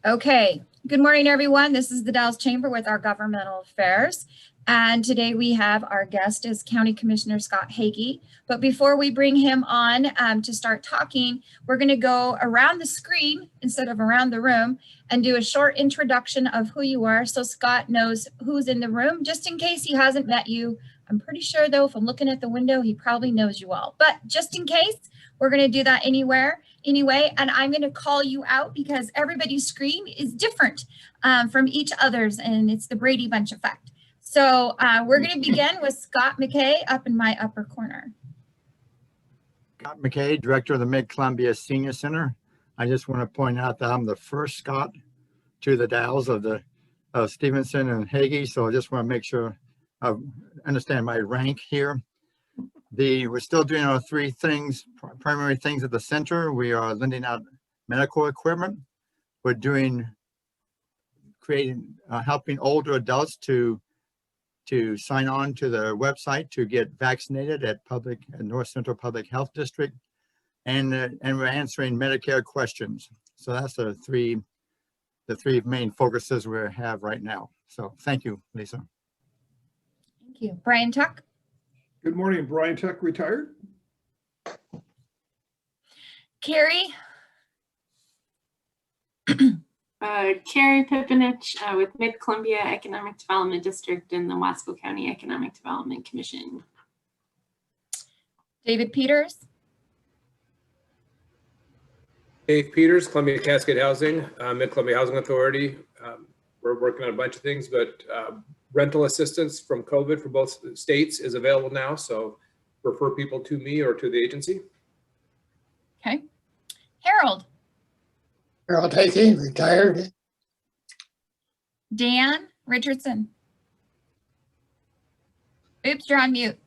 Okay, good morning, everyone. This is the Dalles Chamber with our governmental affairs. And today we have our guest is County Commissioner Scott Hege. But before we bring him on to start talking, we're going to go around the screen instead of around the room and do a short introduction of who you are so Scott knows who's in the room, just in case he hasn't met you. I'm pretty sure, though, if I'm looking at the window, he probably knows you all. But just in case, we're going to do that anyway, and I'm going to call you out because everybody's screen is different from each other's, and it's the Brady Bunch effect. So we're going to begin with Scott McKay up in my upper corner. Scott McKay, Director of the Mid-Columbia Senior Center. I just want to point out that I'm the first Scott to the Dalles of Stevenson and Hege, so I just want to make sure I understand my rank here. We're still doing our three things, primary things at the center. We are lending out medical equipment. We're helping older adults to sign on to the website to get vaccinated at North Central Public Health District, and we're answering Medicare questions. So that's the three main focuses we have right now. So thank you, Lisa. Thank you. Brian Tuck. Good morning, Brian Tuck, retired. Carrie. Carrie Pipinich with Mid-Columbia Economic Development District and the Wasco County Economic Development Commission. David Peters. Dave Peters, Columbia Cascade Housing, Mid-Columbia Housing Authority. We're working on a bunch of things, but rental assistance from COVID for both states is available now, so refer people to me or to the agency. Okay. Harold. Harold Hege, retired. Dan Richardson. Oops, you're on mute.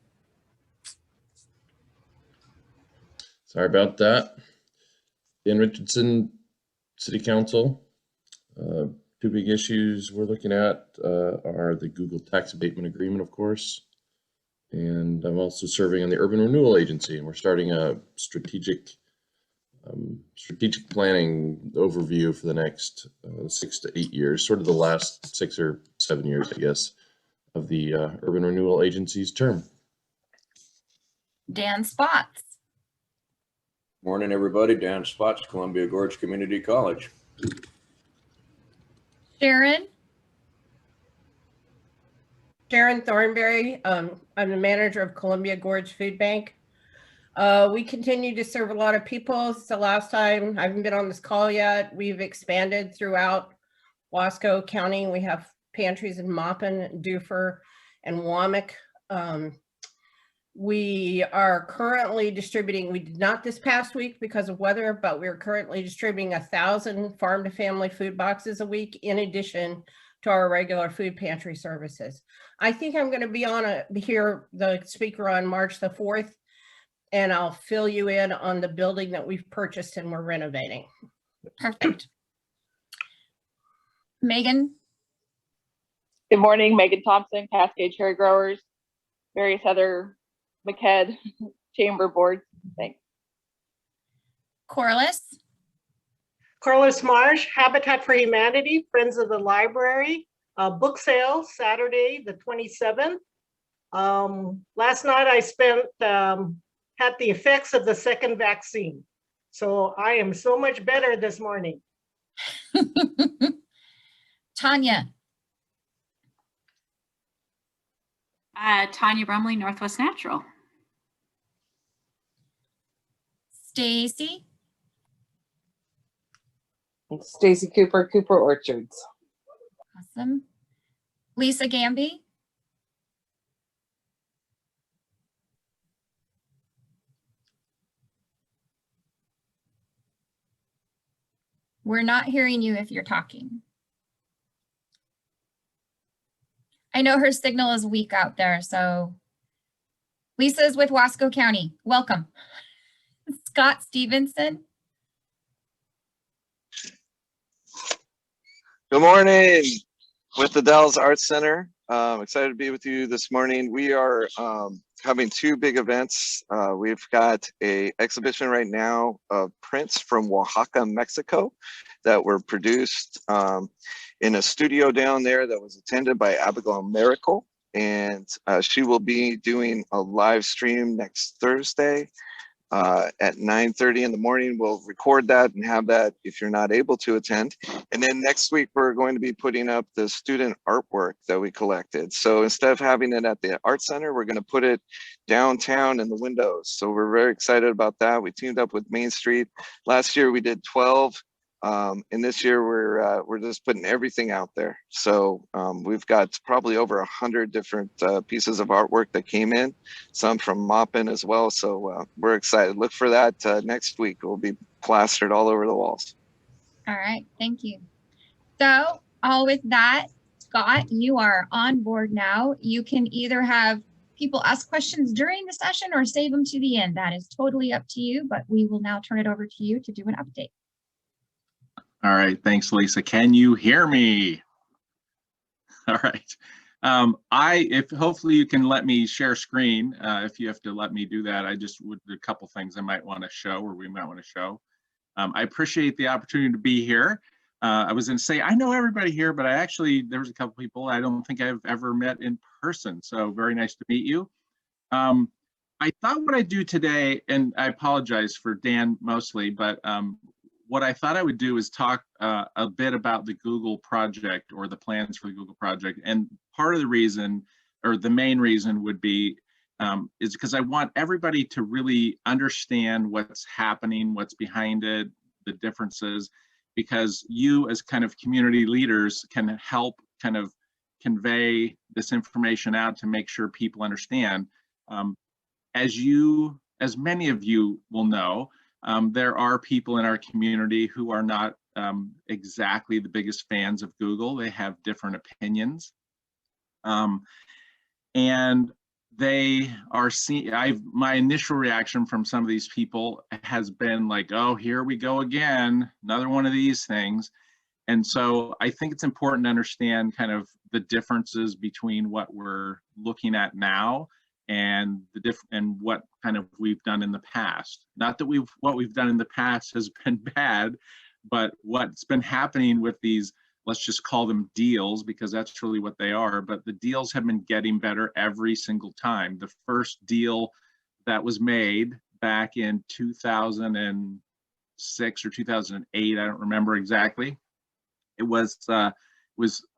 Sorry about that. Dan Richardson, City Council. Two big issues we're looking at are the Google tax abatement agreement, of course, and I'm also serving on the Urban Renewal Agency, and we're starting a strategic planning overview for the next 6 to 8 years, sort of the last 6 or 7 years, I guess, of the Urban Renewal Agency's term. Dan Spots. Morning, everybody. Dan Spots, Columbia Gorge Community College. Sharon. Sharon Thornberry. I'm the manager of Columbia Gorge Food Bank. We continue to serve a lot of people. It's the last time, I haven't been on this call yet. We've expanded throughout Wasco County. We have pantries in Maupin, Dufur, and Wamak. We are currently distributing, we did not this past week because of weather, but we're currently distributing 1,000 farm to family food boxes a week in addition to our regular food pantry services. I think I'm going to be here the speaker on March the 4th, and I'll fill you in on the building that we've purchased and we're renovating. Perfect. Megan. Good morning, Megan Thompson, Cascade Cherry Growers, various other McHead chamber boards. Thanks. Corliss. Corliss Marsh, Habitat for Humanity, Friends of the Library, book sale Saturday the 27th. Last night I spent had the effects of the second vaccine, so I am so much better this morning. Tanya. Tanya Brumley, Northwest Natural. Stacy. Stacy Cooper, Cooper Orchards. Awesome. Lisa Gamby. We're not hearing you if you're talking. I know her signal is weak out there, so Lisa's with Wasco County. Welcome. Scott Stevenson. Good morning. With the Dalles Arts Center, Excited to be with you this morning. We are having two big events. We've got a exhibition right now of prints from Oaxaca, Mexico, that were produced in a studio down there that was attended by Abigail Miracle. And she will be doing a live stream next Thursday at 9:30 in the morning. We'll record that and have that if you're not able to attend. And then next week, we're going to be putting up the student artwork that we collected. So instead of having it at the art center, we're going to put it downtown in the windows. So we're very excited about that. We teamed up with Main Street. Last year we did 12. And this year we're just putting everything out there. So we've got probably over 100 different pieces of artwork that came in, some from Maupin as well. So we're excited. Look for that next week. It will be plastered all over the walls. All right, thank you. So all with that, Scott, you are on board now. You can either have people ask questions during the session or save them to the end. That is totally up to you, but we will now turn it over to you to do an update. All right, thanks, Lisa. Can you hear me? All right. If hopefully you can let me share screen. If you have to let me do that, I just would a couple things I might want to show, or we might want to show. I appreciate the opportunity to be here. I was going to say I know everybody here, but there was a couple people I don't think I've ever met in person. So very nice to meet you. I thought what I'd do today, and I apologize for Dan mostly, but what I thought I would do is talk a bit about the Google project, or the plans for the Google project. And part of the reason, or the main reason, would be is because I want everybody to really understand what's happening, what's behind it, the differences, because you as kind of community leaders can help kind of convey this information out to make sure people understand. As many of you will know, there are people in our community who are not exactly the biggest fans of Google. They have different opinions. And they are my initial reaction from some of these people has been like, oh, here we go again, another one of these things. And so I think it's important to understand kind of the differences between what we're looking at now and and what kind of we've done in the past. Not that what we've done in the past has been bad, but what's been happening with these, let's just call them deals, because that's really what they are, but the deals have been getting better every single time. The first deal that was made back in 2006 or 2008, I don't remember exactly. It was a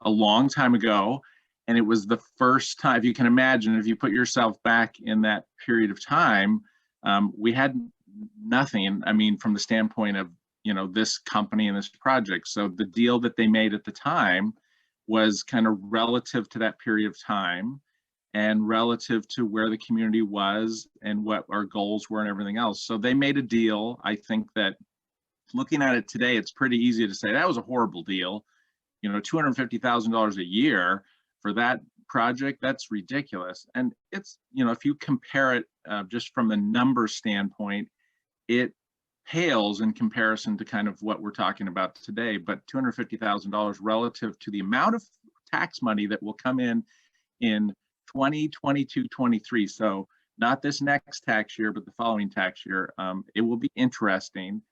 long time ago. And it was the first time, if you can imagine, if you put yourself back in that period of time, we had nothing, I mean, from the standpoint of, this company and this project. So the deal that they made at the time was kind of relative to that period of time and relative to where the community was and what our goals were and everything else. So they made a deal. I think that looking at it today, it's pretty easy to say that was a horrible deal. $250,000 a year for that project, that's ridiculous. And it's, if you compare it just from the number standpoint, it pales in comparison to kind of what we're talking about today. But $250,000 relative to the amount of tax money that will come in 2022-23. So not this next tax year, but the following tax year. It will be interesting.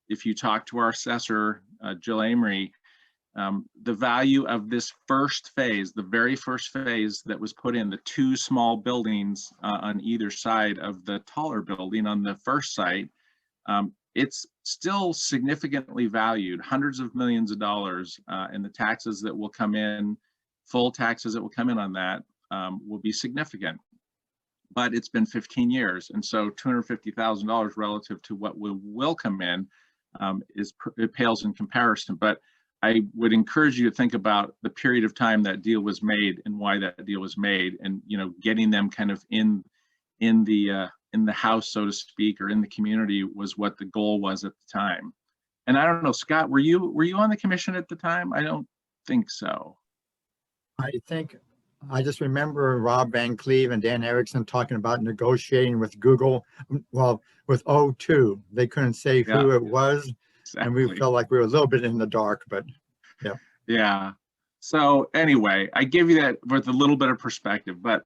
If you talk to our assessor, Jill Amory, the value of this first phase, the very first phase that was put in, the two small buildings on either side of the taller building on the first site, it's still significantly valued, hundreds of millions of dollars, and the taxes that will come in, full taxes that will come in on that will be significant. But it's been 15 years, and so $250,000 relative to what will come in it pales in comparison. But I would encourage you to think about the period of time that deal was made and why that deal was made, and getting them kind of in the house, so to speak, or in the community was what the goal was at the time. And I don't know, Scott, were you on the commission at the time? I don't think so. I just remember Rob Van Cleve and Dan Erickson talking about negotiating with Google. Well, with O2, they couldn't say who it was. Exactly. And we felt like we were a little bit in the dark, but yeah. Yeah. So anyway, I give you that with a little bit of perspective, but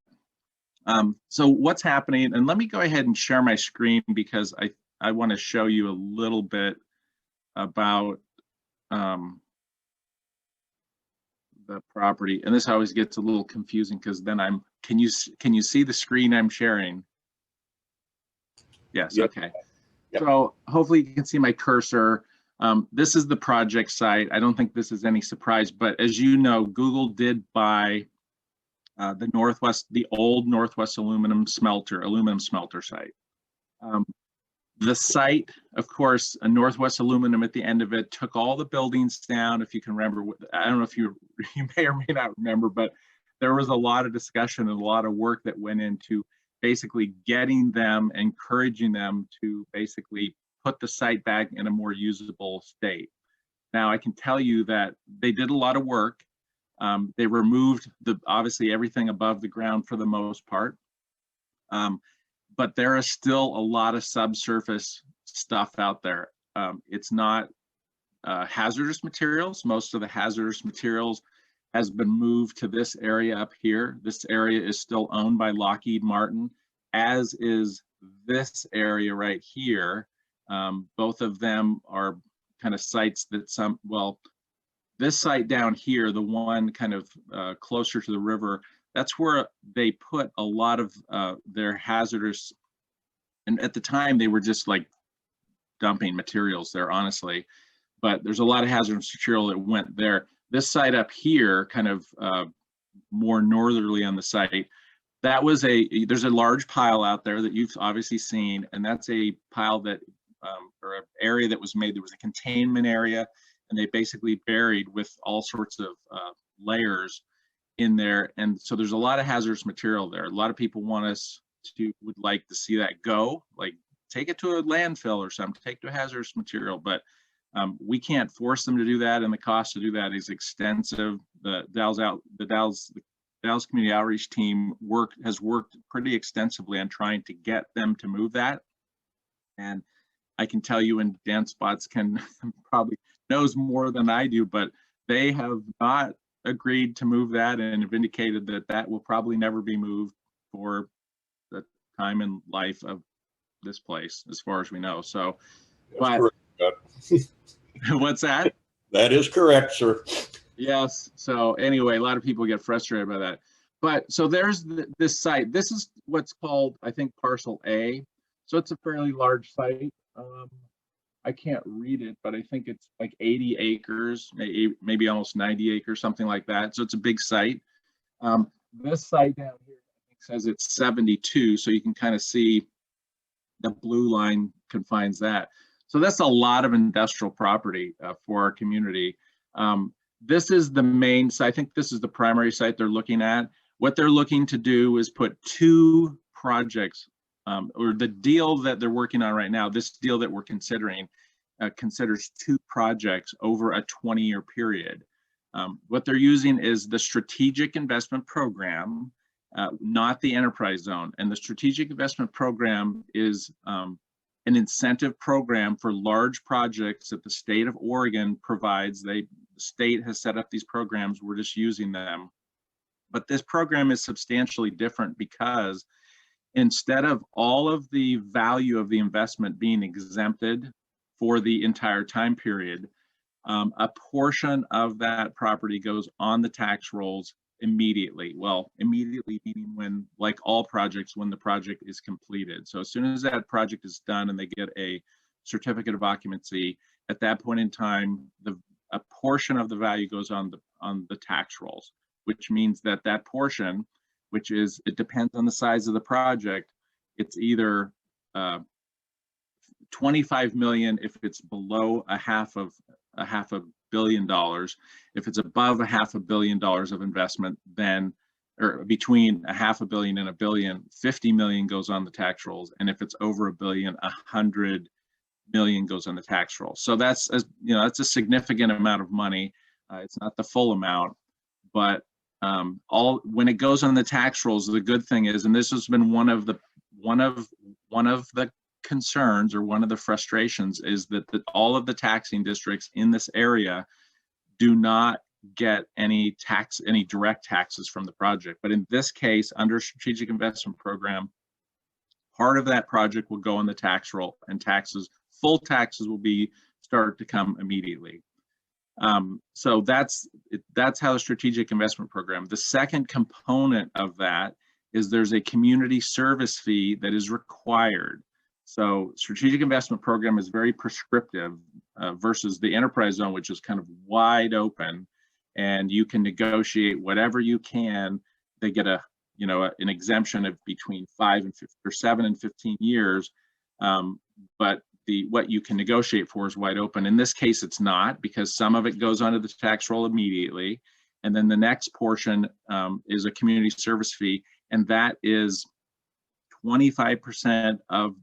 so what's happening, and let me go ahead and share my screen because I want to show you a little bit about the property. And this always gets a little confusing because then can you see the screen I'm sharing? Yes, Yep. okay. Yep. So hopefully you can see my cursor. This is the project site. I don't think this is any surprise, but as you know, Google did buy the old Northwest aluminum smelter site. The site, of course, a Northwest Aluminum at the end of it took all the buildings down. If you can remember, I don't know if you may or may not remember, but there was a lot of discussion and a lot of work that went into basically getting them, encouraging them to basically put the site back in a more usable state. Now, I can tell you that they did a lot of work. They removed obviously everything above the ground for the most part. But there is still a lot of subsurface stuff out there. It's not hazardous materials. Most of the hazardous materials has been moved to this area up here. This area is still owned by Lockheed Martin, as is this area right here. Both of them are kind of sites that this site down here, the one kind of closer to the river, that's where they put a lot of their hazardous, and at the time they were just like dumping materials there, honestly, but there's a lot of hazardous material that went there. This site up here, kind of more northerly on the site, there's a large pile out there that you've obviously seen, and that's a pile that, or an area that was made, there was a containment area, and they basically buried with all sorts of layers in there. And so there's a lot of hazardous material there. A lot of people would like to see that go, like take it to a landfill or something, take it to has material, but we can't force them to do that, and the cost to do that is extensive. The Dalles Community Outreach Team has worked pretty extensively on trying to get them to move that. And I can tell you, and Dan Spots can probably knows more than I do, but they have not agreed to move that and have indicated that that will probably never be moved for the time and life of this place, as far as we know. So, but what's that? That is correct, sir. Yes. So anyway, a lot of people get frustrated by that. But so there's this site. This is what's called, I think, Parcel A. So it's a fairly large site. I can't read it, but I think it's like 80 acres, maybe almost 90 acres, something like that. So it's a big site. This site down here, I think, says it's 72. So you can kind of see the blue line confines that. So that's a lot of industrial property for our community. This is the main site. I think this is the primary site they're looking at. What they're looking to do is put two projects, or the deal that they're working on right now, this deal that we're considering, considers two projects over a 20-year period. What they're using is the Strategic Investment Program, not the Enterprise Zone. And the Strategic Investment Program is an incentive program for large projects that the state of Oregon provides. The state has set up these programs, we're just using them. But this program is substantially different because instead of all of the value of the investment being exempted for the entire time period, a portion of that property goes on the tax rolls immediately. Well, immediately meaning when, like all projects, when the project is completed. So as soon as that project is done and they get a certificate of occupancy, at that point in time, a portion of the value goes on the tax rolls, which means that that portion, which is, it depends on the size of the project, it's either 25 million if it's below a half a billion dollars. If it's above $500 million of investment, then, or between $500 million and $1 billion, 50 million goes on the tax rolls. And if it's over $1 billion, 100 million goes on the tax rolls. So that's, that's a significant amount of money. It's not the full amount, but when it goes on the tax rolls, the good thing is, and this has been one of the concerns, or one of the frustrations, is that all of the taxing districts in this area do not get any direct taxes from the project. But in this case, under strategic investment program, part of that project will go on the tax roll, and full taxes will start to come immediately. So that's how the strategic investment program. The second component of that is there's a community service fee that is required. So strategic investment program is very prescriptive versus the enterprise zone, which is kind of wide open, and you can negotiate whatever you can. They get an exemption of between 7 and 15 years, but what you can negotiate for is wide open. In this case, it's not, because some of it goes onto the tax roll immediately, and then the next portion is a community service fee, and that is 25% of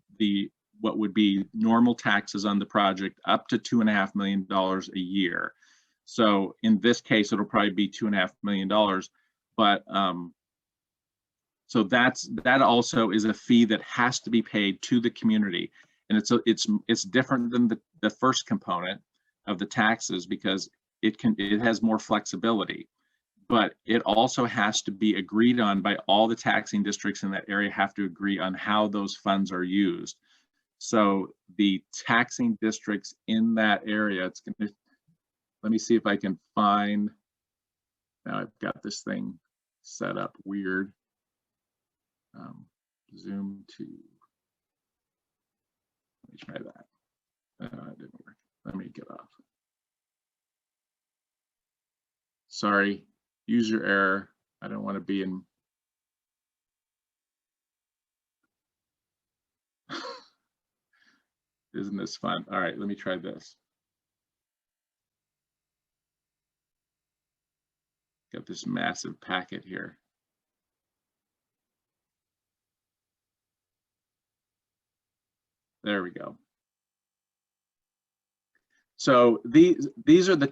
what would be normal taxes on the project, up to $2.5 million a year. So in this case, it'll probably be $2.5 million, but so that also is a fee that has to be paid to the community. And it's different than the first component of the taxes, because it has more flexibility, but it also has to be agreed on by all the taxing districts in that area. Have to agree on how those funds are used. So the taxing districts in that area, let me see if I can find, now I've got this thing set up weird. Zoom to, let me try that. It didn't work. Let me get off. Sorry, user error. I don't want to be in. Isn't this fun? All right, let me try this. Got this massive packet here. There we go. So these are the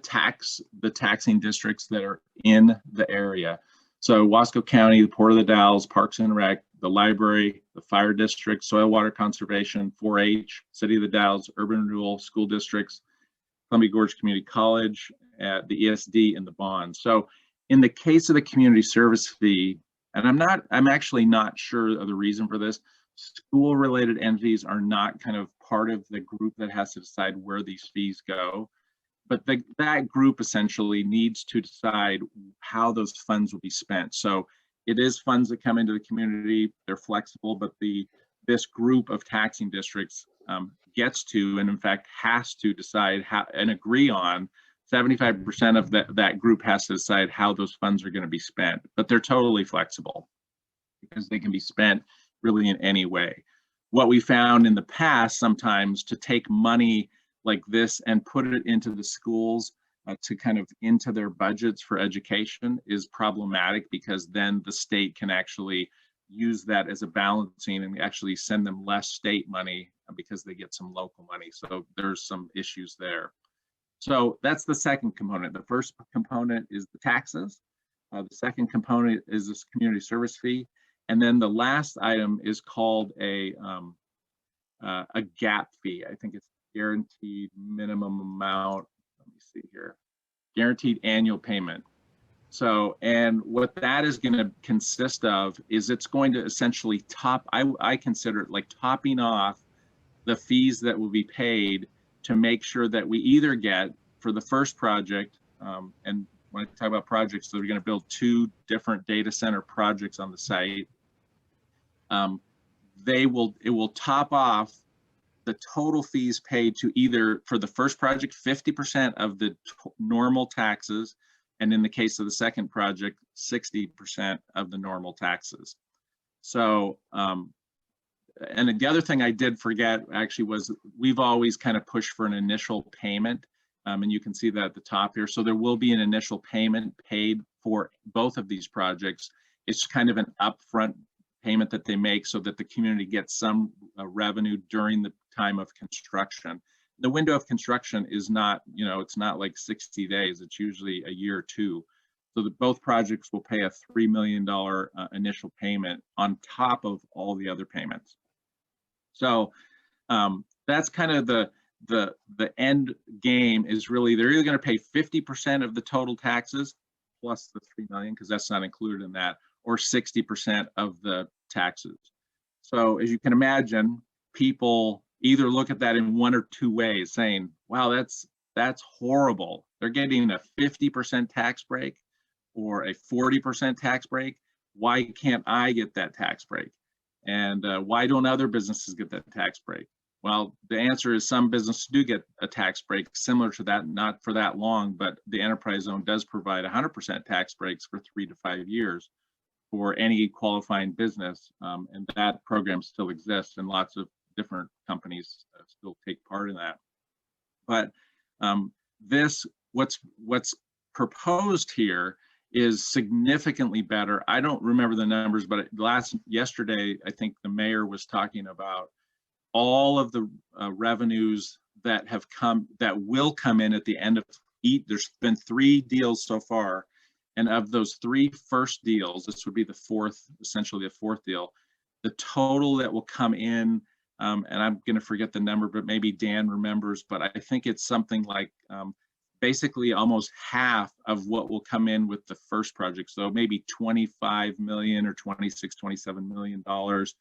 taxing districts that are in the area. So Wasco County, the Port of the Dalles, Parks and Rec, the library, the fire district, soil water conservation, 4-H, City of the Dalles, urban renewal, school districts, Columbia Gorge Community College, the ESD, and the bond. So in the case of the community service fee, and I'm actually not sure of the reason for this, school related entities are not kind of part of the group that has to decide where these fees go, but that group essentially needs to decide how those funds will be spent. So it is funds that come into the community, they're flexible, but this group of taxing districts gets to, and in fact has to decide how and agree on, 75% of that group has to decide how those funds are going to be spent, but they're totally flexible because they can be spent really in any way. What we found in the past, sometimes to take money like this and put it into the schools to kind of into their budgets for education is problematic, because then the state can actually use that as a balancing and actually send them less state money because they get some local money. So there's some issues there. So that's the second component. The first component is the taxes. The second component is this community service fee. And then the last item is called a gap fee. I think it's guaranteed minimum amount. Let me see here. Guaranteed annual payment. So, and what that is going to consist of is it's going to essentially I consider it like topping off the fees that will be paid to make sure that we either get for the first project, and when I talk about projects, so we're going to build 2 different data center projects on the site. It will top off the total fees paid to either, for the first project, 50% of the normal taxes, and in the case of the second project, 60% of the normal taxes. So, and the other thing I did forget actually was we've always kind of pushed for an initial payment, and you can see that at the top here. So there will be an initial payment paid for both of these projects. It's kind of an upfront payment that they make so that the community gets some revenue during the time of construction. The window of construction is not, it's not like 60 days, it's usually a year or 2. So that both projects will pay a $3 million initial payment on top of all the other payments. So that's kind of the end game is really they're either going to pay 50% of the total taxes plus the 3 million, because that's not included in that, or 60% of the taxes. So as you can imagine, people either look at that in one or two ways, saying, wow, that's horrible. They're getting a 50% tax break or a 40% tax break. Why can't I get that tax break? And why don't other businesses get that tax break? Well, the answer is some businesses do get a tax break similar to that, not for that long, but the enterprise zone does provide 100% tax breaks for 3 to 5 years for any qualifying business. And that program still exists, and lots of different companies still take part in that. But what's proposed here is significantly better. I don't remember the numbers, but yesterday, I think the mayor was talking about all of the revenues that will come in at the end of each. There's been 3 deals so far, and of those 3 first deals, this would be the fourth, essentially the 4th deal. The total that will come in, and I'm going to forget the number, but maybe Dan remembers, but I think it's something like basically almost half of what will come in with the first project. So maybe 25 million or 26, 27 million dollars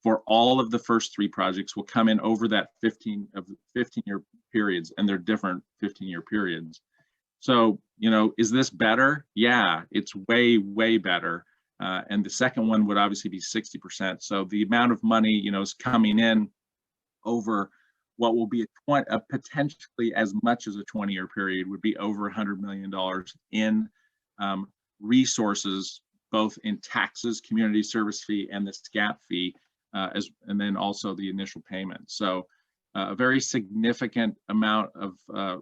for all of the first 3 projects will come in over that 15-year periods, and they're different 15-year periods. So, you know, is this better? Yeah, it's way, way better. And the second one would obviously be 60%. So the amount of money, you know, is coming in over what will be a potentially as much as a 20-year period would be over $100 million in resources, both in taxes, community service fee, and the SCAP fee, and then also the initial payment. So a very significant amount of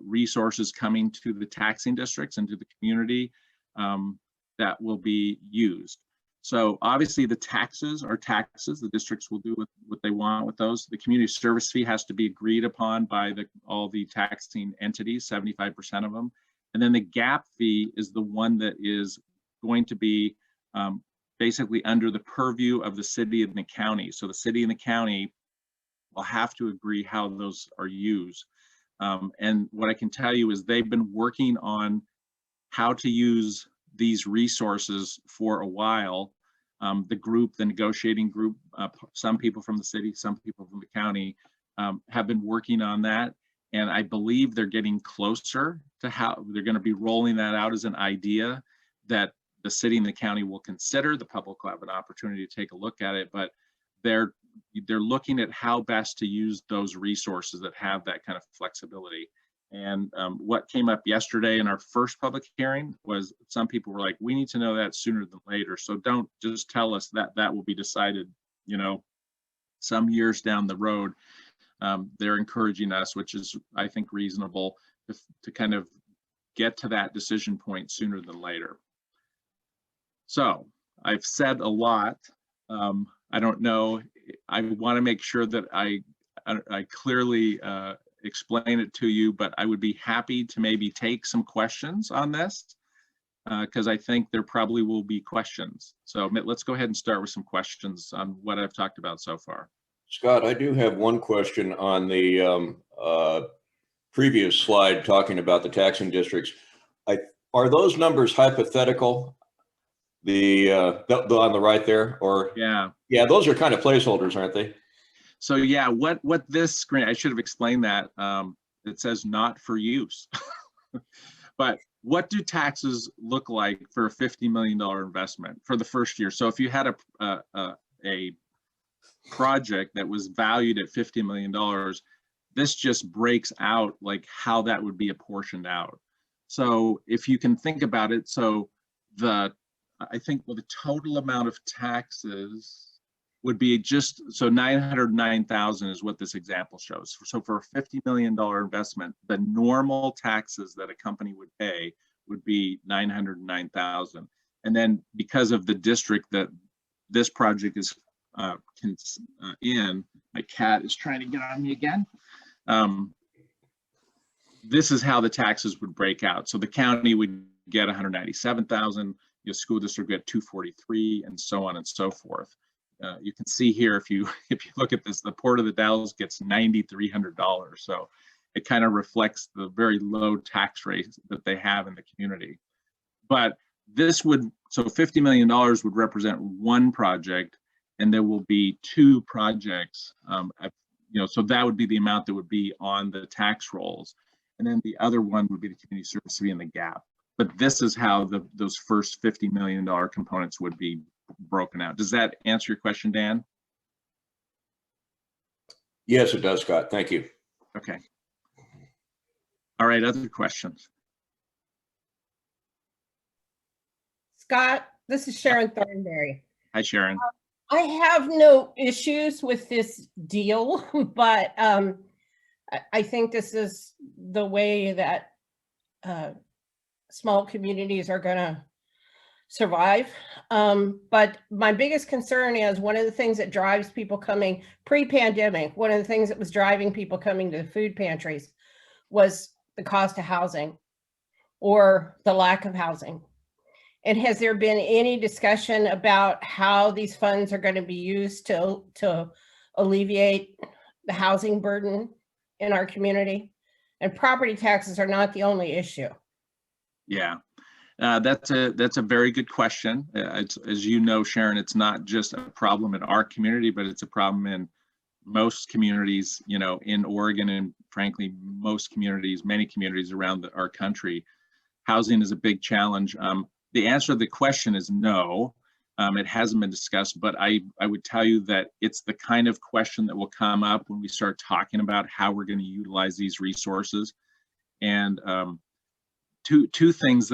resources coming to the taxing districts and to the community that will be used. So obviously the taxes are taxes. The districts will do what they want with those. The community service fee has to be agreed upon by all the taxing entities, 75% of them. And then the gap fee is the one that is going to be basically under the purview of the city and the county. So the city and the county will have to agree how those are used. And what I can tell you is they've been working on how to use these resources for a while. The negotiating group, some people from the city, some people from the county have been working on that. And I believe they're getting closer to how they're going to be rolling that out as an idea that the city and the county will consider. The public will have an opportunity to take a look at it, but they're looking at how best to use those resources that have that kind of flexibility. And what came up yesterday in our first public hearing was some people were like, we need to know that sooner than later. So don't just tell us that that will be decided, you know, some years down the road. They're encouraging us, which is, I think, reasonable to kind of get to that decision point sooner than later. So I've said a lot. I don't know. I want to make sure that I clearly explain it to you, but I would be happy to maybe take some questions on this because I think there probably will be questions. So let's go ahead and start with some questions on what I've talked about so far. Scott, I do have one question on the previous slide talking about the taxing districts. Are those numbers hypothetical? The on the right there, or yeah, those are kind of placeholders, aren't they? So yeah, what this screen, I should have explained that. It says not for use. But what do taxes look like for a $50 million investment for the first year? So if you had a project that was valued at $50 million, this just breaks out like how that would be apportioned out. So if you can think about it, so I think the total amount of taxes would be just, so 909,000 is what this example shows. So for a $50 million investment, the normal taxes that a company would pay would be 909,000. And then because of the district that this project is in, my cat is trying to get on me again. This is how the taxes would break out. So the county would get 197,000, your school district would get 243, and so on and so forth. You can see here, if you look at this, the Port of the Dalles gets $9,300. So it kind of reflects the very low tax rates that they have in the community. But this would, so $50 million would represent one project, and there will be two projects, so that would be the amount that would be on the tax rolls. And then the other one would be the community service fee and the gap. But this is how those first $50 million components would be broken out. Does that answer your question, Dan? Yes, it does, Scott. Thank you. Okay. All right, other questions? Scott, this is Sharon Thornberry. Hi, Sharon. I have no issues with this deal, but I think this is the way that small communities are going to survive. But my biggest concern is one of the things that drives people coming pre-pandemic, one of the things that was driving people coming to the food pantries was the cost of housing or the lack of housing. And has there been any discussion about how these funds are going to be used to alleviate the housing burden in our community? And property taxes are not the only issue. Yeah, that's a very good question. As you know, Sharon, it's not just a problem in our community, but it's a problem in most communities, in Oregon, and frankly, many communities around our country. Housing is a big challenge. The answer to the question is no. It hasn't been discussed, but I would tell you that it's the kind of question that will come up when we start talking about how we're going to utilize these resources. And two things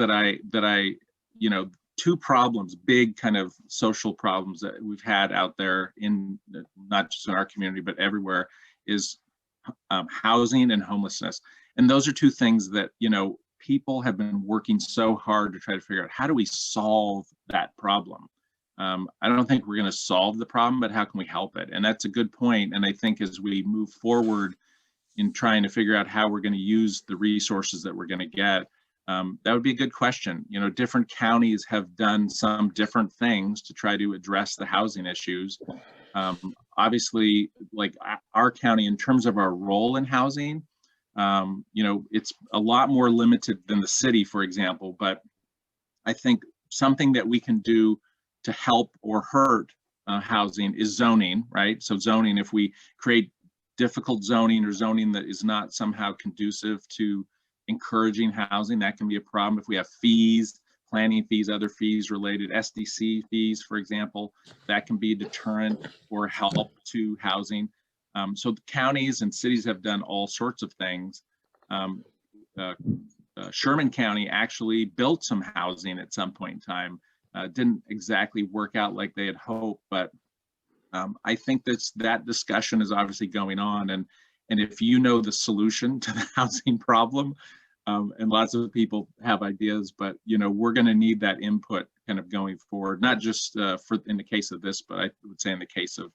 two problems, big kind of social problems that we've had out there in not just in our community, but everywhere, is housing and homelessness. And those are two things that, people have been working so hard to try to figure out, how do we solve that problem? I don't think we're going to solve the problem, but how can we help it? And that's a good point. And I think as we move forward in trying to figure out how we're going to use the resources that we're going to get, that would be a good question. Different counties have done some different things to try to address the housing issues. Obviously, like our county, in terms of our role in housing, it's a lot more limited than the city, for example, but I think something that we can do to help or hurt housing is zoning, right? So zoning, if we create difficult zoning or zoning that is not somehow conducive to encouraging housing, that can be a problem. If we have fees, planning fees, other fees related, SDC fees, for example, that can be a deterrent or help to housing. So the counties and cities have done all sorts of things. Sherman County actually built some housing at some point in time. Didn't exactly work out like they had hoped, but I think that discussion is obviously going on. And if you know the solution to the housing problem, and lots of people have ideas, but we're going to need that input kind of going forward, not just in the case of this, but I would say in the case of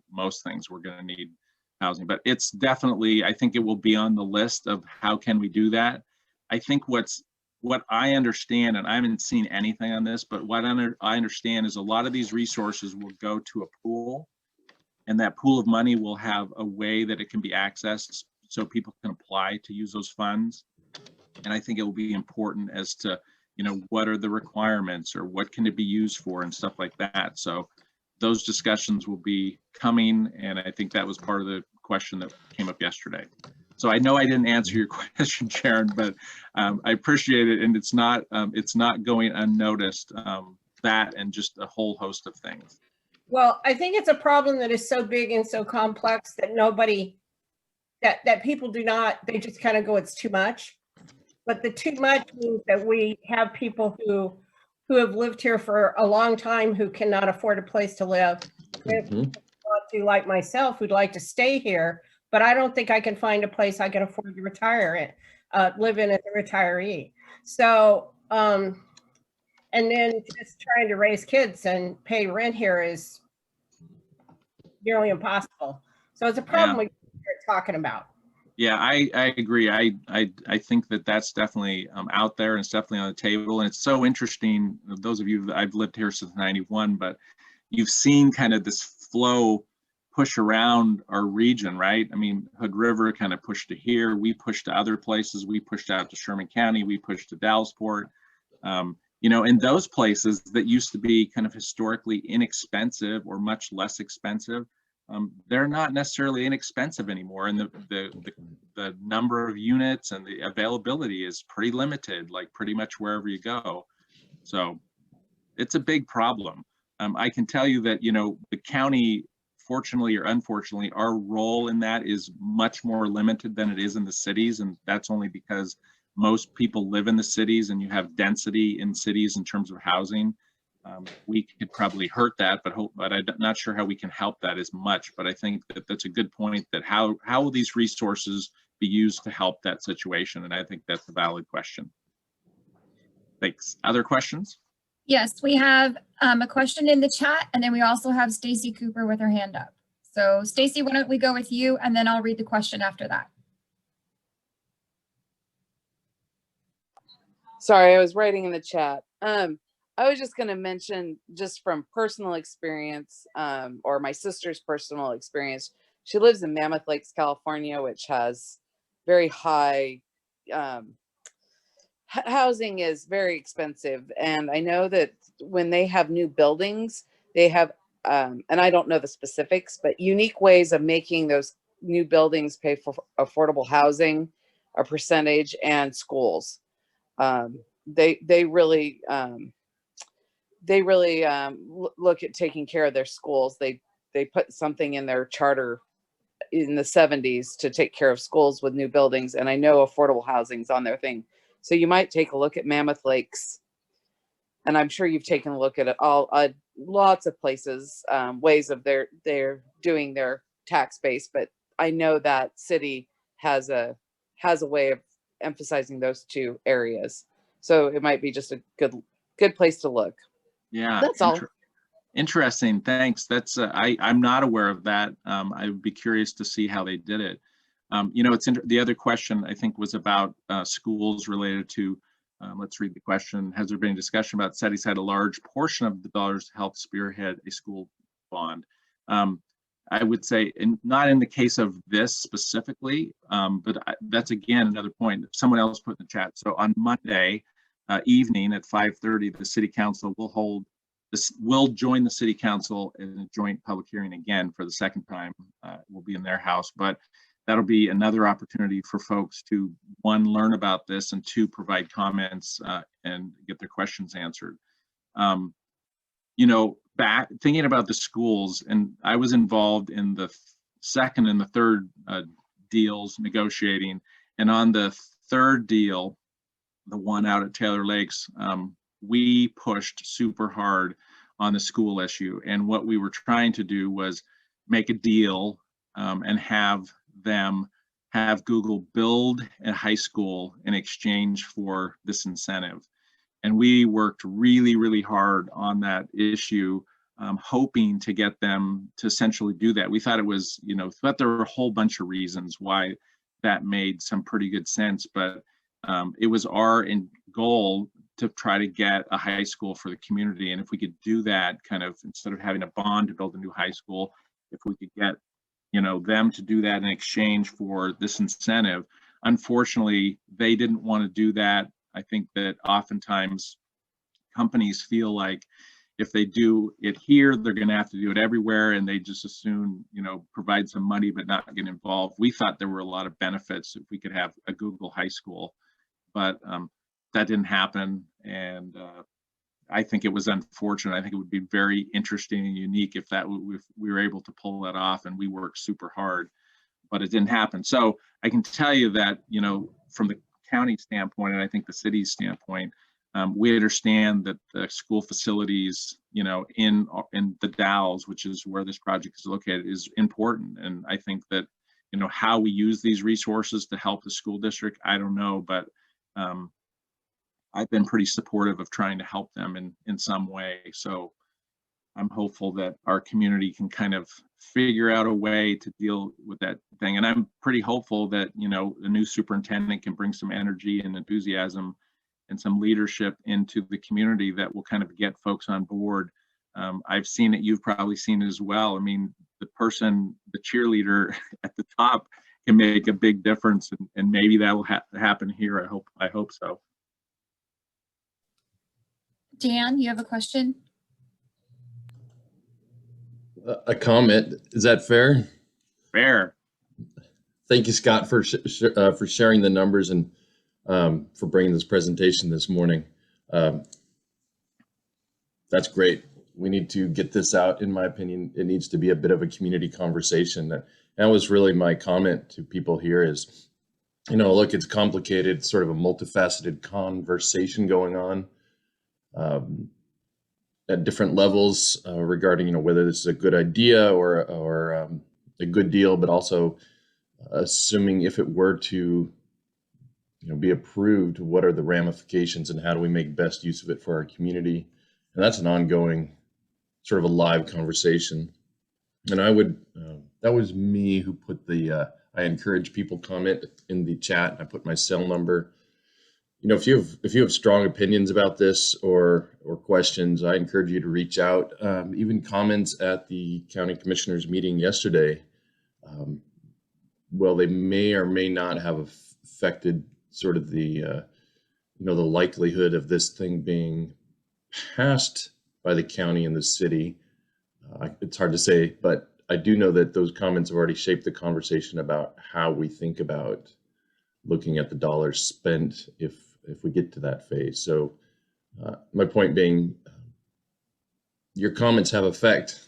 most things, we're going to need housing. But it's definitely, I think it will be on the list of how can we do that. I think what I understand, and I haven't seen anything on this, but what I understand is a lot of these resources will go to a pool, and that pool of money will have a way that it can be accessed so people can apply to use those funds. And I think it will be important as to, what are the requirements or what can it be used for and stuff like that. So those discussions will be coming, and I think that was part of the question that came up yesterday. So I know I didn't answer your question, Sharon, but I appreciate it, and it's not going unnoticed, that and just a whole host of things. Well, I think it's a problem that is so big and so complex that that people do not, they just kind of go, it's too much. But the too much means that we have people who have lived here for a long time who cannot afford a place to live. Like myself, who'd like to stay here, but I don't think I can find a place I can afford to retire in, live in as a retiree. So, and then just trying to raise kids and pay rent here is nearly impossible. So it's a problem we start talking about. Yeah, I agree. I think that's definitely out there, and it's definitely on the table. And it's so interesting, those of you that I've lived here since '91, but you've seen kind of this flow push around our region, right? I mean, Hood River kind of pushed to here. We pushed to other places. We pushed out to Sherman County. We pushed to Dallesport. You know, in those places that used to be kind of historically inexpensive or much less expensive, they're not necessarily inexpensive anymore. And the number of units and the availability is pretty limited, like pretty much wherever you go. So it's a big problem. I can tell you that, you know, the county, fortunately or unfortunately, our role in that is much more limited than it is in the cities. And that's only because most people live in the cities and you have density in cities in terms of housing. We could probably hurt that, but I'm not sure how we can help that as much. But I think that that's a good point, that how will these resources be used to help that situation? And I think that's a valid question. Thanks. Other questions? Yes, we have a question in the chat, and then we also have Stacy Cooper with her hand up. So Stacy, why don't we go with you, and then I'll read the question after that. Sorry, I was writing in the chat. I was just going to mention, just from personal experience, or my sister's personal experience. She lives in Mammoth Lakes, California, which has very high housing is very expensive. And I know that when they have new buildings, they have, and I don't know the specifics, but unique ways of making those new buildings pay for affordable housing, a percentage, and schools. They really look at taking care of their schools. They put something in their charter in the 70s to take care of schools with new buildings. And I know affordable housing's on their thing. So you might take a look at Mammoth Lakes, and I'm sure you've taken a look at it all, lots of places, ways of they're doing their tax base. But I know that city has a way of emphasizing those two areas. So it might be just a good place to look. Yeah, that's all. Interesting. Thanks. That's I'm not aware of that. I would be curious to see how they did it. You know, the other question I think was about schools related to. Let's read the question. Has there been a discussion about setting aside a large portion of the dollars to help spearhead a school bond? I would say, not in the case of this specifically, but that's again another point that someone else put in the chat. So on Monday evening at 5:30, the City Council will hold this. Will join the City Council in a joint public hearing again for the second time. We'll be in their house, but that'll be another opportunity for folks to, one, learn about this, and two, provide comments and get their questions answered. You know, back thinking about the schools, and I was involved in the second and the third deals negotiating, and on the third deal, the one out at Taylor Lakes, we pushed super hard on the school issue. And what we were trying to do was make a deal and have them have Google build a high school in exchange for this incentive. And we worked really, really hard on that issue, hoping to get them to essentially do that. We thought it was, you know, thought there were a whole bunch of reasons why that made some pretty good sense, but it was our goal to try to get a high school for the community. And if we could do that, kind of, instead of having a bond to build a new high school, if we could get, you know, them to do that in exchange for this incentive. Unfortunately, they didn't want to do that. I think that oftentimes companies feel like if they do it here, they're going to have to do it everywhere, and they just assume, you know, provide some money but not get involved. We thought there were a lot of benefits if we could have a Google high school, but that didn't happen. And I think it was unfortunate. I think it would be very interesting and unique if we were able to pull that off, and we worked super hard, but it didn't happen. So I can tell you that, you know, from the county standpoint, and I think the city's standpoint, we understand that the school facilities, you know, in the Dalles, which is where this project is located, is important. And I think that, you know, how we use these resources to help the school district, I don't know, but I've been pretty supportive of trying to help them in some way. So I'm hopeful that our community can kind of figure out a way to deal with that thing. And I'm pretty hopeful that, you know, a new superintendent can bring some energy and enthusiasm and some leadership into the community that will kind of get folks on board. I've seen it, you've probably seen it as well. I mean, the person, the cheerleader at the top can make a big difference, and maybe that will happen here. I hope so. Dan, you have a question? A comment, is that fair? Fair. Thank you, Scott, for sharing the numbers and for bringing this presentation this morning. That's great. We need to get this out. In my opinion, it needs to be a bit of a community conversation. That was really my comment to people here is, you know, look, it's complicated, sort of a multifaceted conversation going on at different levels regarding, you know, whether this is a good idea or a good deal, but also assuming if it were to, you know, be approved, what are the ramifications and how do we make best use of it for our community? And that's an ongoing, sort of a live conversation. And I would, that was me who put the, I encourage people comment in the chat. I put my cell number. You know, if you have strong opinions about this or questions, I encourage you to reach out. Even comments at the county commissioners meeting yesterday, well, they may or may not have affected sort of the, you know, the likelihood of this thing being passed by the county and the city. It's hard to say, but I do know that those comments have already shaped the conversation about how we think about looking at the dollars spent if we get to that phase. So my point being, your comments have effect,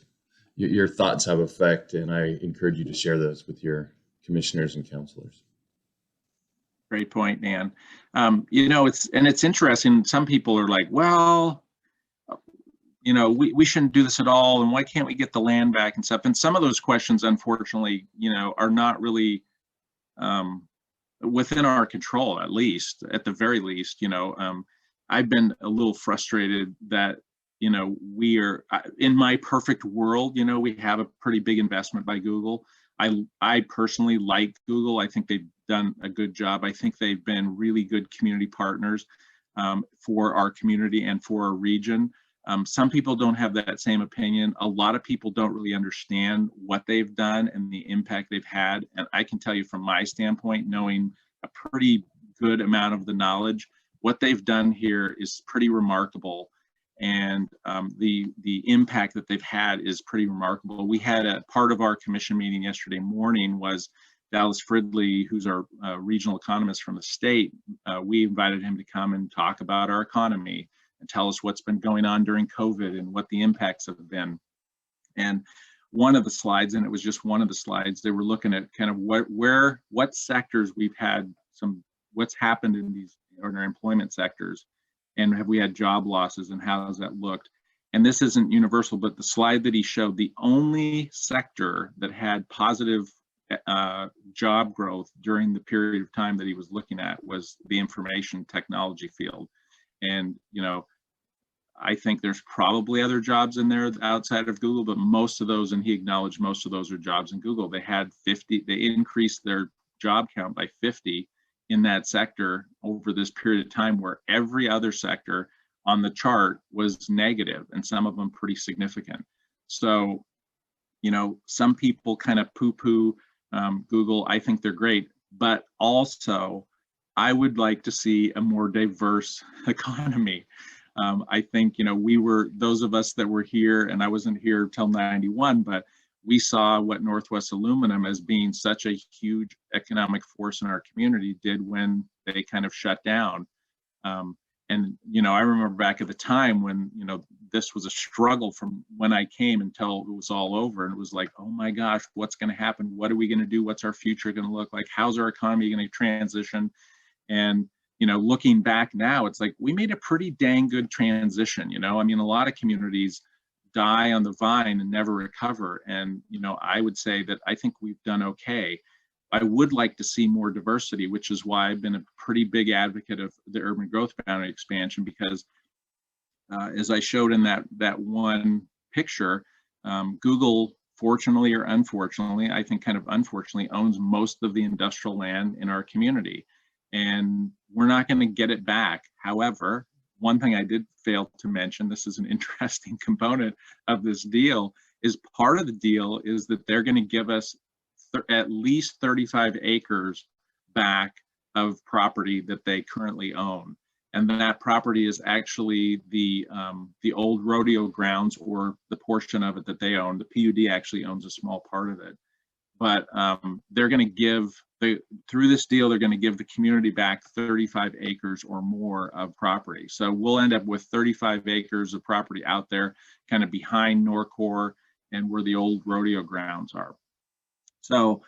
your thoughts have effect, and I encourage you to share those with your commissioners and councilors. Great point, Dan. You know, it's interesting. Some people are like, well, you know, we shouldn't do this at all, and why can't we get the land back and stuff? And some of those questions, unfortunately, you know, are not really within our control, at the very least. You know, I've been a little frustrated that, you know, we are, in my perfect world, you know, we have a pretty big investment by Google. I personally like Google. I think they've done a good job. I think they've been really good community partners for our community and for our region. Some people don't have that same opinion. A lot of people don't really understand what they've done and the impact they've had. And I can tell you from my standpoint, knowing a pretty good amount of the knowledge, what they've done here is pretty remarkable. And the impact that they've had is pretty remarkable. We had a part of our commission meeting yesterday morning was Dallas Fridley, who's our regional economist from the state. We invited him to come and talk about our economy and tell us what's been going on during COVID and what the impacts have been. And one of the slides, and it was just one of the slides, they were looking at kind of what sectors we've had what's happened in our employment sectors, and have we had job losses and how has that looked? And this isn't universal, but the slide that he showed, the only sector that had positive job growth during the period of time that he was looking at was the information technology field. And, you know, I think there's probably other jobs in there outside of Google, but most of those, and he acknowledged most of those are jobs in Google. They had 50, they increased their job count by 50 in that sector over this period of time, where every other sector on the chart was negative, and some of them pretty significant. So, you know, some people kind of poo-poo Google. I think they're great, but also I would like to see a more diverse economy. I think, you know, those of us that were here, and I wasn't here till 91, but we saw what Northwest Aluminum, as being such a huge economic force in our community, did when they kind of shut down. And, you know, I remember back at the time when, you know, this was a struggle from when I came until it was all over. And it was like, oh my gosh, what's going to happen? What are we going to do? What's our future going to look like? How's our economy going to transition? And, you know, looking back now, it's like we made a pretty dang good transition. You know, I mean, a lot of communities die on the vine and never recover. And, you know, I would say that I think we've done okay. I would like to see more diversity, which is why I've been a pretty big advocate of the urban growth boundary expansion, because as I showed in that one picture, Google, fortunately or unfortunately, I think kind of unfortunately, owns most of the industrial land in our community, and we're not going to get it back. However, one thing I did fail to mention, this is an interesting component of this deal, is part of the deal is that they're going to give us at least 35 acres back of property that they currently own. And that property is actually the old rodeo grounds, or the portion of it that they own. The PUD actually owns a small part of it. But they're going to give, through this deal, they're going to give the community back 35 acres or more of property. So we'll end up with 35 acres of property out there, kind of behind Norcor and where the old rodeo grounds are. So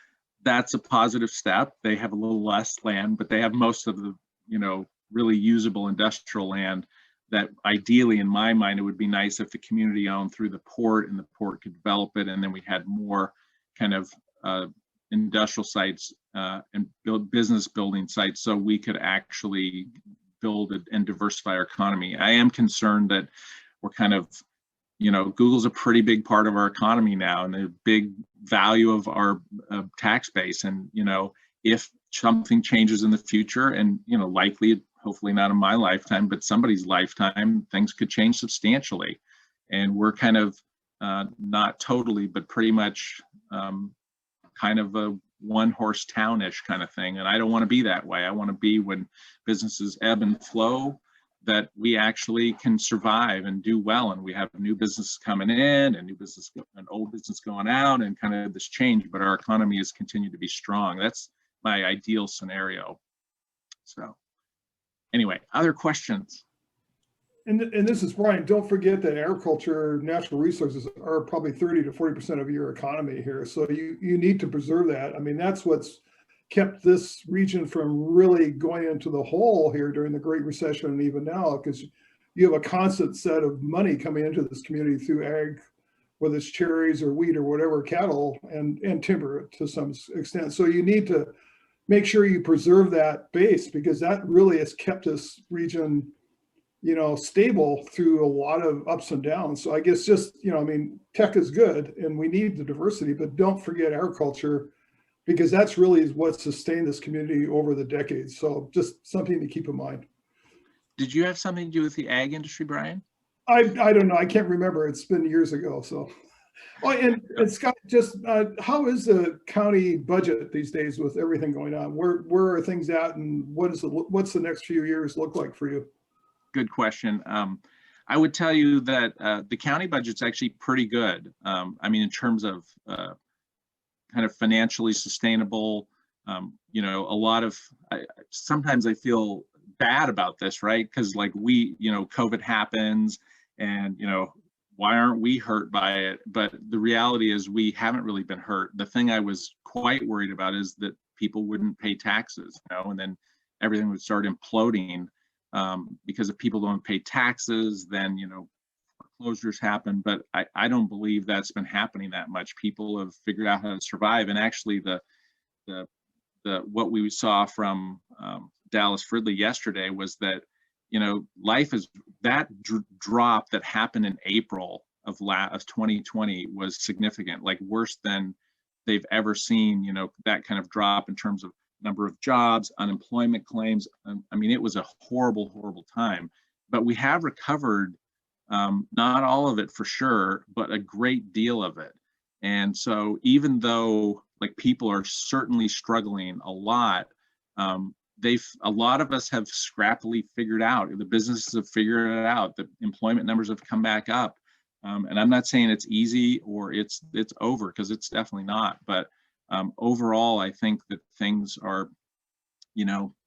that's a positive step. They have a little less land, but they have most of the, really usable industrial land that ideally, in my mind, it would be nice if the community owned through the port and the port could develop it. And then we had more kind of industrial sites and build business building sites, so we could actually build and diversify our economy. I am concerned that we're kind of, Google's a pretty big part of our economy now, and a big value of our tax base. And, if something changes in the future, and, likely, hopefully not in my lifetime, but somebody's lifetime, things could change substantially. And we're kind of not totally, but pretty much kind of a one-horse townish kind of thing. And I don't want to be that way. I want to be, when businesses ebb and flow, that we actually can survive and do well, and we have new business coming in and new business and old business going out, and kind of this change, but our economy has continued to be strong. That's my ideal scenario. So anyway, other questions? And this is Brian. Don't forget that agriculture, natural resources are probably 30 to 40% of your economy here. So you need to preserve that. I mean, that's what's kept this region from really going into the hole here during the Great Recession, and even now, because you have a constant set of money coming into this community through ag, whether it's cherries or wheat or whatever, cattle and timber to some extent. So you need to make sure you preserve that base, because that really has kept this region, stable through a lot of ups and downs. So I guess just, tech is good and we need the diversity, but don't forget agriculture, because that's really what sustained this community over the decades. So just something to keep in mind. Did you have something to do with the ag industry, Brian? I don't know. I can't remember. It's been years ago. So, and Scott, just how is the county budget these days with everything going on? Where are things at, and what's the next few years look like for you? Good question. I would tell you that the county budget's actually pretty good. I mean, in terms of kind of financially sustainable, a lot of, sometimes I feel bad about this, right? Because like COVID happens, and, why aren't we hurt by it? But the reality is we haven't really been hurt. The thing I was quite worried about is that people wouldn't pay taxes, and then everything would start imploding. Because if people don't pay taxes, then, foreclosures happen. But I don't believe that's been happening that much. People have figured out how to survive. And actually what we saw from Dallas Fridley yesterday was that, life is, that drop that happened in April of 2020 was significant, like worse than they've ever seen, that kind of drop in terms of number of jobs, unemployment claims. I mean, it was a horrible, horrible time, but we have recovered, not all of it for sure, but a great deal of it. And so even though like people are certainly struggling a lot, a lot of us have scrappily figured out, the businesses have figured it out, the employment numbers have come back up. And I'm not saying it's easy or it's over, because it's definitely not, but overall, I think that things are,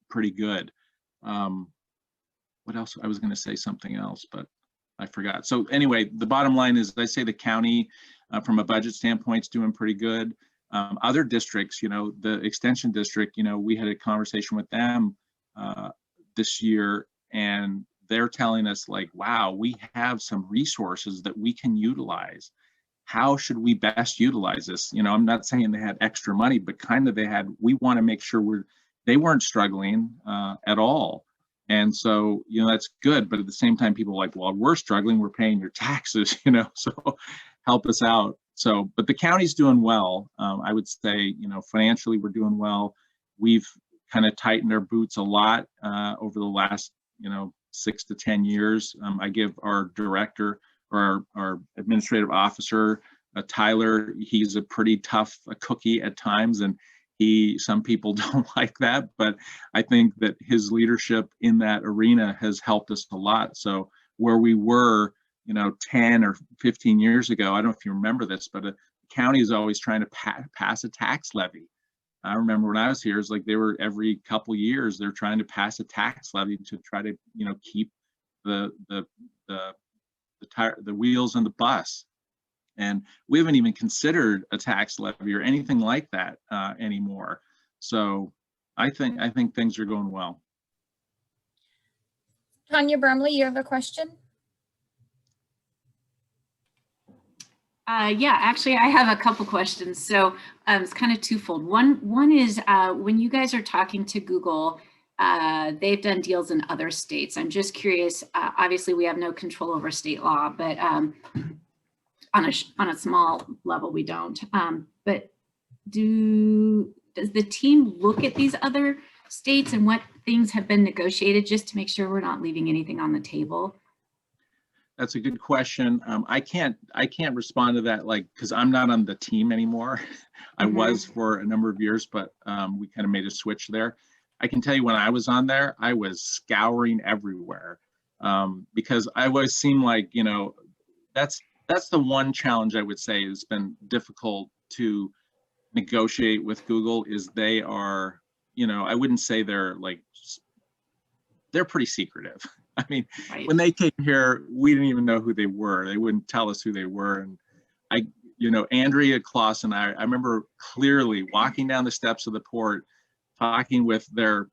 pretty good. What else? I was going to say something else, but I forgot. So anyway, the bottom line is, I say the county, from a budget standpoint, is doing pretty good. Other districts, the extension district, we had a conversation with them this year, and they're telling us like, wow, we have some resources that we can utilize. How should we best utilize this? I'm not saying they had extra money, but kind of we want to make sure they weren't struggling at all. And so, that's good. But at the same time, people are like, well, we're struggling, we're paying your taxes, so help us out. So, but the county's doing well. I would say, financially, we're doing well. We've kind of tightened our boots a lot over the last, 6 to 10 years. I give our director, or our administrative officer, Tyler, he's a pretty tough cookie at times, and some people don't like that, but I think that his leadership in that arena has helped us a lot. So where we were, 10 or 15 years ago, I don't know if you remember this, but the county is always trying to pass a tax levy. I remember when I was here, it's like they were every couple years, they're trying to pass a tax levy to try to, keep the wheels on the bus. And we haven't even considered a tax levy or anything like that anymore. So I think things are going well. Tanya Brumley, you have a question? Yeah, actually, I have a couple questions. So it's kind of twofold. One is when you guys are talking to Google, they've done deals in other states. I'm just curious. Obviously, we have no control over state law, but on a small level, we don't. But does the team look at these other states and what things have been negotiated just to make sure we're not leaving anything on the table? That's a good question. I can't respond to that, because I'm not on the team anymore. I was for a number of years, but we kind of made a switch there. I can tell you when I was on there, I was scouring everywhere because I always seemed like, that's the one challenge I would say has been difficult to negotiate with Google is they are, I wouldn't say they're pretty secretive. I mean, when they came here, we didn't even know who they were. They wouldn't tell us who they were. And Andrea Kloss and I remember clearly walking down the steps of the port, talking with their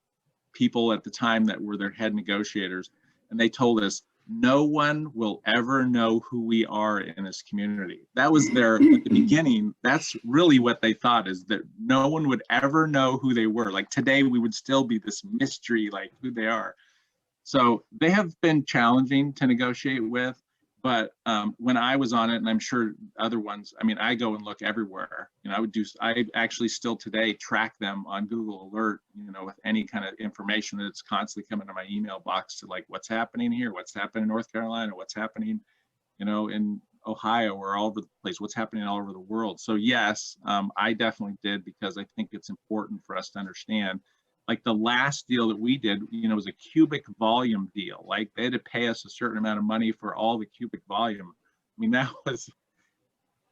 people at the time that were their head negotiators. And they told us, no one will ever know who we are in this community. That was at the beginning, that's really what they thought, is that no one would ever know who they were. Like today, we would still be this mystery, like who they are. So they have been challenging to negotiate with, but when I was on it, and I'm sure other ones, I mean, I go and look everywhere. I actually still today track them on Google Alert, with any kind of information that's constantly coming to my email box to what's happening here, what's happening in North Carolina, what's happening, in Ohio or all over the place, what's happening all over the world. So yes, I definitely did, because I think it's important for us to understand. Like the last deal that we did, was a cubic volume deal. Like they had to pay us a certain amount of money for all the cubic volume. I mean, I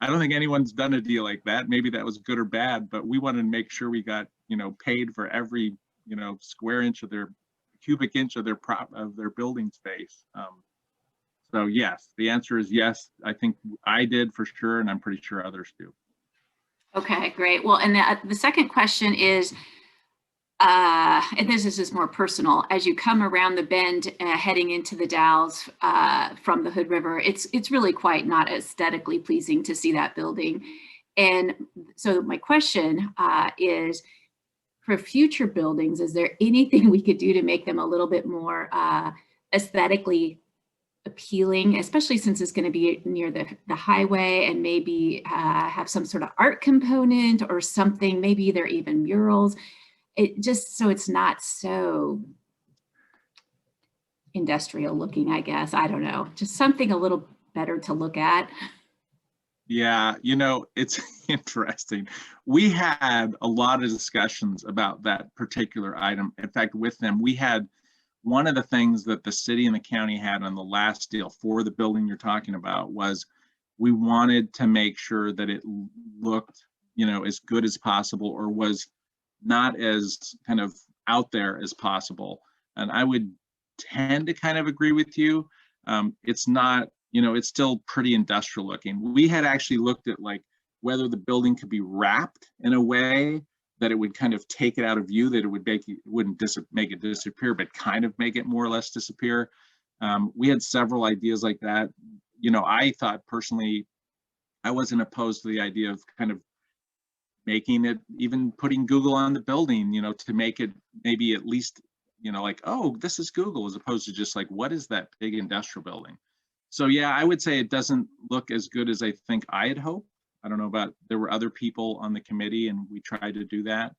don't think anyone's done a deal like that. Maybe that was good or bad, but we wanted to make sure we got, paid for every, square inch of their cubic inch of their building space. So yes, the answer is yes. I think I did for sure, and I'm pretty sure others do. Okay, great. Well, and the second question is, and this is just more personal, as you come around the bend heading into the Dalles from the Hood River, it's really quite not aesthetically pleasing to see that building. And so my question is, for future buildings, is there anything we could do to make them a little bit more aesthetically appealing, especially since it's going to be near the highway, and maybe have some sort of art component or something, maybe they're even murals? It just so it's not so industrial looking, I guess. I don't know, just something a little better to look at. Yeah, it's interesting. We had a lot of discussions about that particular item. In fact, with them, we had one of the things that the city and the county had on the last deal for the building you're talking about was we wanted to make sure that it looked, as good as possible, or was not as kind of out there as possible. And I would tend to kind of agree with you. It's not, it's still pretty industrial looking. We had actually looked at whether the building could be wrapped in a way that it would kind of take it out of view, that it would wouldn't make it disappear, but kind of make it more or less disappear. We had several ideas like that. I thought personally, I wasn't opposed to the idea of kind of making it, even putting Google on the building, to make it maybe at least, oh, this is Google, as opposed to just what is that big industrial building? So yeah, I would say it doesn't look as good as I think I had hoped. I don't know about, there were other people on the committee and we tried to do that.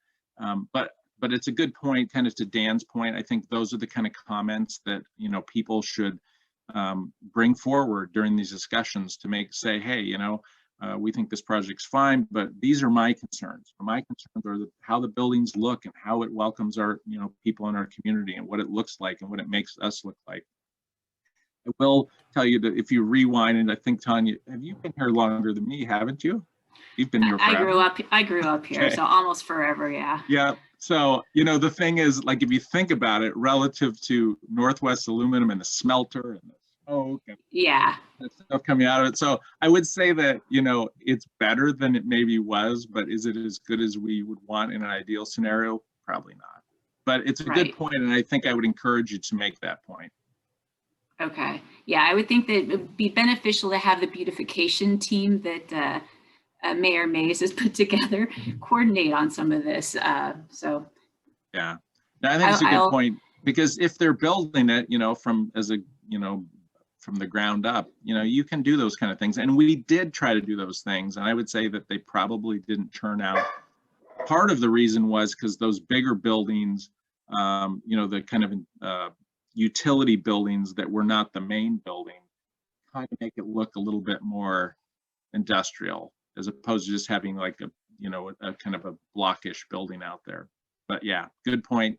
But it's a good point, kind of to Dan's point. I think those are the kind of comments that, people should bring forward during these discussions to say, hey, we think this project's fine, but these are my concerns. My concerns are how the buildings look and how it welcomes our, people in our community and what it looks like and what it makes us look like. I will tell you that if you rewind, and I think, Tanya, have you been here longer than me, haven't you? You've been here forever. I grew up here, Okay. so almost forever, yeah. Yeah. So, the thing is, like, if you think about it relative to Northwest Aluminum and the smelter and the smoke and yeah, stuff coming out of it. So I would say that, it's better than it maybe was, but is it as good as we would want in an ideal scenario? Probably not. But it's a good point, and I think I would encourage you to make that point. Okay. Yeah, I would think that it would be beneficial to have the beautification team that Mayor Mays has put together coordinate on some of this. So yeah, I think it's a good point, because if they're building it, from the ground up, you can do those kind of things. And we did try to do those things. And I would say that they probably didn't turn out. Part of the reason was because those bigger buildings, the kind of utility buildings that were not the main building, kind of make it look a little bit more industrial, as opposed to just having like a kind of a blockish building out there. But yeah, good point.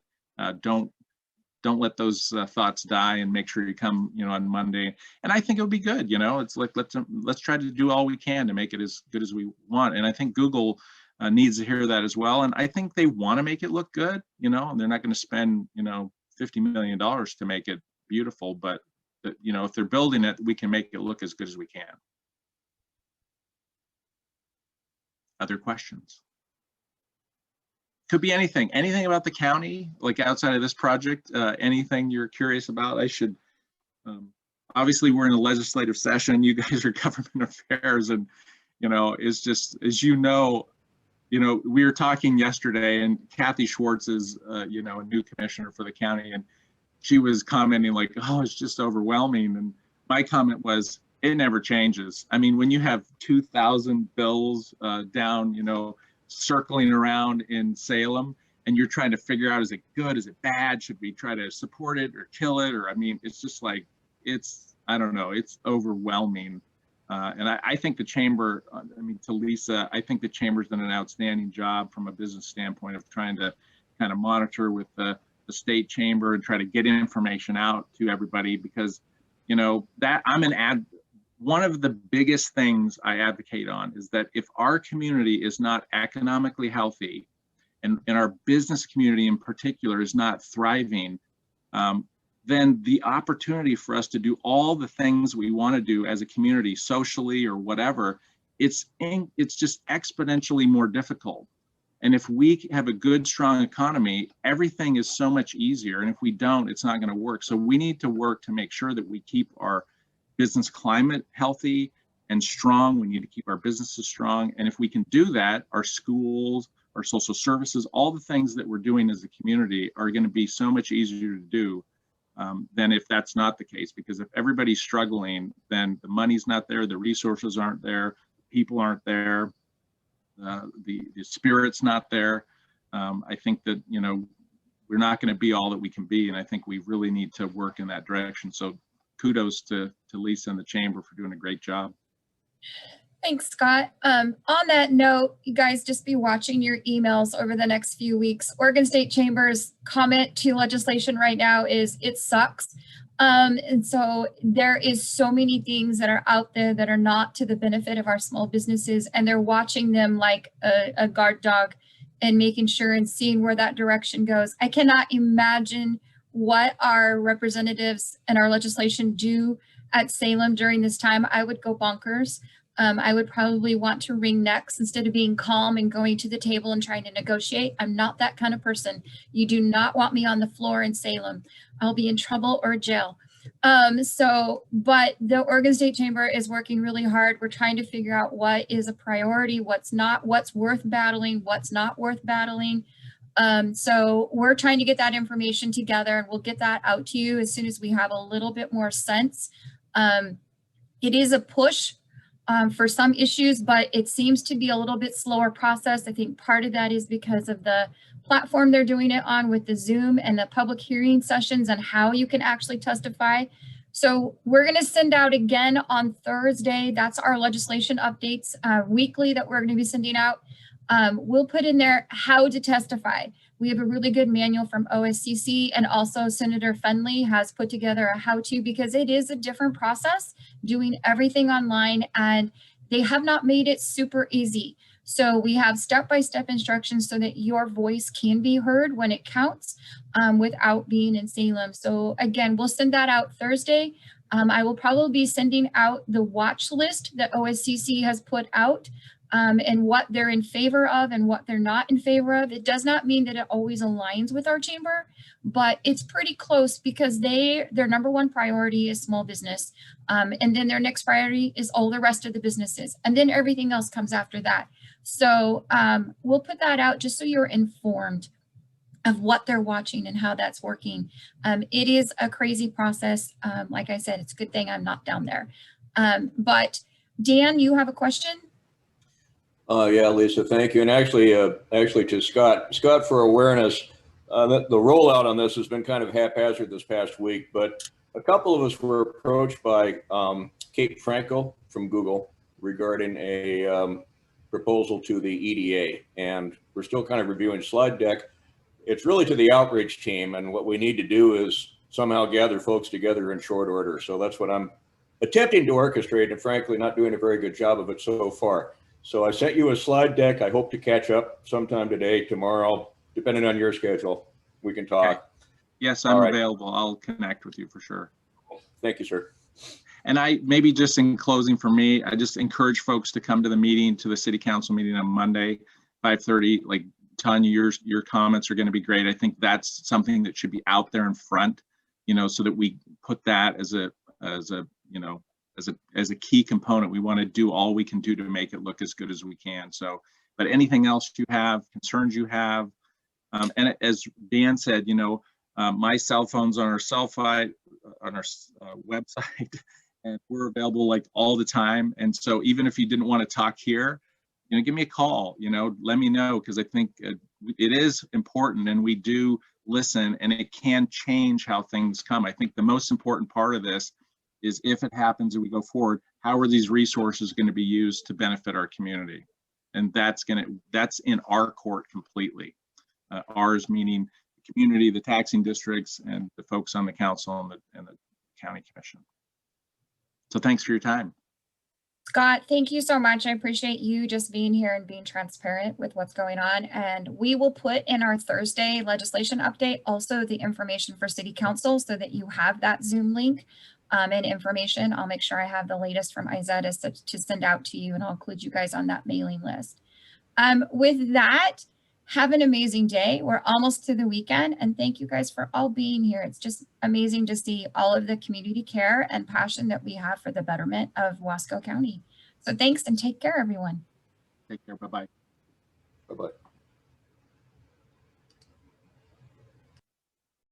Don't let those thoughts die, and make sure you come, on Monday. And I think it would be good. It's like, let's try to do all we can to make it as good as we want. And I think Google needs to hear that as well. And I think they want to make it look good, and they're not going to spend, $50 million to make it beautiful, but if they're building it, we can make it look as good as we can. Other questions? Could be anything about the county, like outside of this project, anything you're curious about. I should, obviously we're in a legislative session, you guys are government affairs, and, it's just, as we were talking yesterday, and Kathy Schwartz is, a new commissioner for the county, and she was commenting like, oh, it's just overwhelming. And my comment was, it never changes. I mean, when you have 2,000 bills down, circling around in Salem, and you're trying to figure out, is it good, is it bad, should we try to support it or kill it? Or, I mean, it's just like, I don't know, it's overwhelming. And I think the chamber, to Lisa, I think the chamber's done an outstanding job from a business standpoint of trying to kind of monitor with the state chamber and try to get information out to everybody, because, that one of the biggest things I advocate on is that if our community is not economically healthy, and our business community in particular is not thriving, then the opportunity for us to do all the things we want to do as a community, socially or whatever, it's just exponentially more difficult. And if we have a good, strong economy, everything is so much easier. And if we don't, it's not going to work. So we need to work to make sure that we keep our business climate healthy and strong. We need to keep our businesses strong. And if we can do that, our schools, our social services, all the things that we're doing as a community are going to be so much easier to do than if that's not the case. Because if everybody's struggling, then the money's not there, the resources aren't there, people aren't there, the spirit's not there. I think that, we're not going to be all that we can be. And I think we really need to work in that direction. So kudos to Lisa and the chamber for doing a great job. Thanks, Scott. On that note, you guys just be watching your emails over the next few weeks. Oregon State Chamber's comment to legislation right now is it sucks. And so there is so many things that are out there that are not to the benefit of our small businesses, and they're watching them like a guard dog and making sure and seeing where that direction goes. I cannot imagine what our representatives and our legislation do at Salem during this time. I would go bonkers. I would probably want to wring necks instead of being calm and going to the table and trying to negotiate. I'm not that kind of person. You do not want me on the floor in Salem. I'll be in trouble or jail. But the Oregon State Chamber is working really hard. We're trying to figure out what is a priority, what's not, what's worth battling, what's not worth battling. So we're trying to get that information together, and we'll get that out to you as soon as we have a little bit more sense. It is a push for some issues, but it seems to be a little bit slower process. I think part of that is because of the platform they're doing it on with the Zoom and the public hearing sessions and how you can actually testify. So we're going to send out again on Thursday. That's our legislation updates weekly that we're going to be sending out. We'll put in there how to testify. We have a really good manual from OSCC, and also Senator Fenley has put together a how-to, because it is a different process doing everything online, and they have not made it super easy. So we have step-by-step instructions so that your voice can be heard when it counts without being in Salem. So again, we'll send that out Thursday. I will probably be sending out the watch list that OSCC has put out and what they're in favor of and what they're not in favor of. It does not mean that it always aligns with our chamber, but it's pretty close, because their number one priority is small business. And then their next priority is all the rest of the businesses. And then everything else comes after that. So we'll put that out just so you're informed of what they're watching and how that's working. It is a crazy process. Like I said, it's a good thing I'm not down there. But Dan, you have a question? Yeah, Lisa, thank you. And actually to Scott, for awareness, the rollout on this has been kind of haphazard this past week, but a couple of us were approached by Kate Franco from Google regarding a proposal to the EDA, and we're still kind of reviewing slide deck. It's really to the outreach team, and what we need to do is somehow gather folks together in short order. So that's what I'm attempting to orchestrate, and frankly, not doing a very good job of it so far. So I sent you a slide deck. I hope to catch up sometime today, tomorrow, depending on your schedule. We can talk. Okay. Yes, I'm available. I'll connect with you for sure. Thank you, sir. And maybe just in closing for me, I just encourage folks to come to the meeting, to the city council meeting on Monday, 5:30. Like Tanya, your comments are going to be great. I think that's something that should be out there in front, so that we put that as a key component. We want to do all we can do to make it look as good as we can. So, but anything else you have, concerns you have, and as Dan said, my cell phone's on our website, and we're available like all the time. And so even if you didn't want to talk here, give me a call, let me know, because I think it is important, and we do listen, and it can change how things come. I think the most important part of this is, if it happens and we go forward, how are these resources going to be used to benefit our community? And that's in our court completely. Ours meaning the community, the taxing districts, and the folks on the council and the county commission. So thanks for your time. Scott, thank you so much. I appreciate you just being here and being transparent with what's going on. And we will put in our Thursday legislation update also the information for city council, so that you have that Zoom link and information. I'll make sure I have the latest from Izetta to send out to you, and I'll include you guys on that mailing list. With that, have an amazing day. We're almost to the weekend, and thank you guys for all being here. It's just amazing to see all of the community care and passion that we have for the betterment of Wasco County. So thanks, and take care, everyone. Take care. Bye-bye. Bye-bye.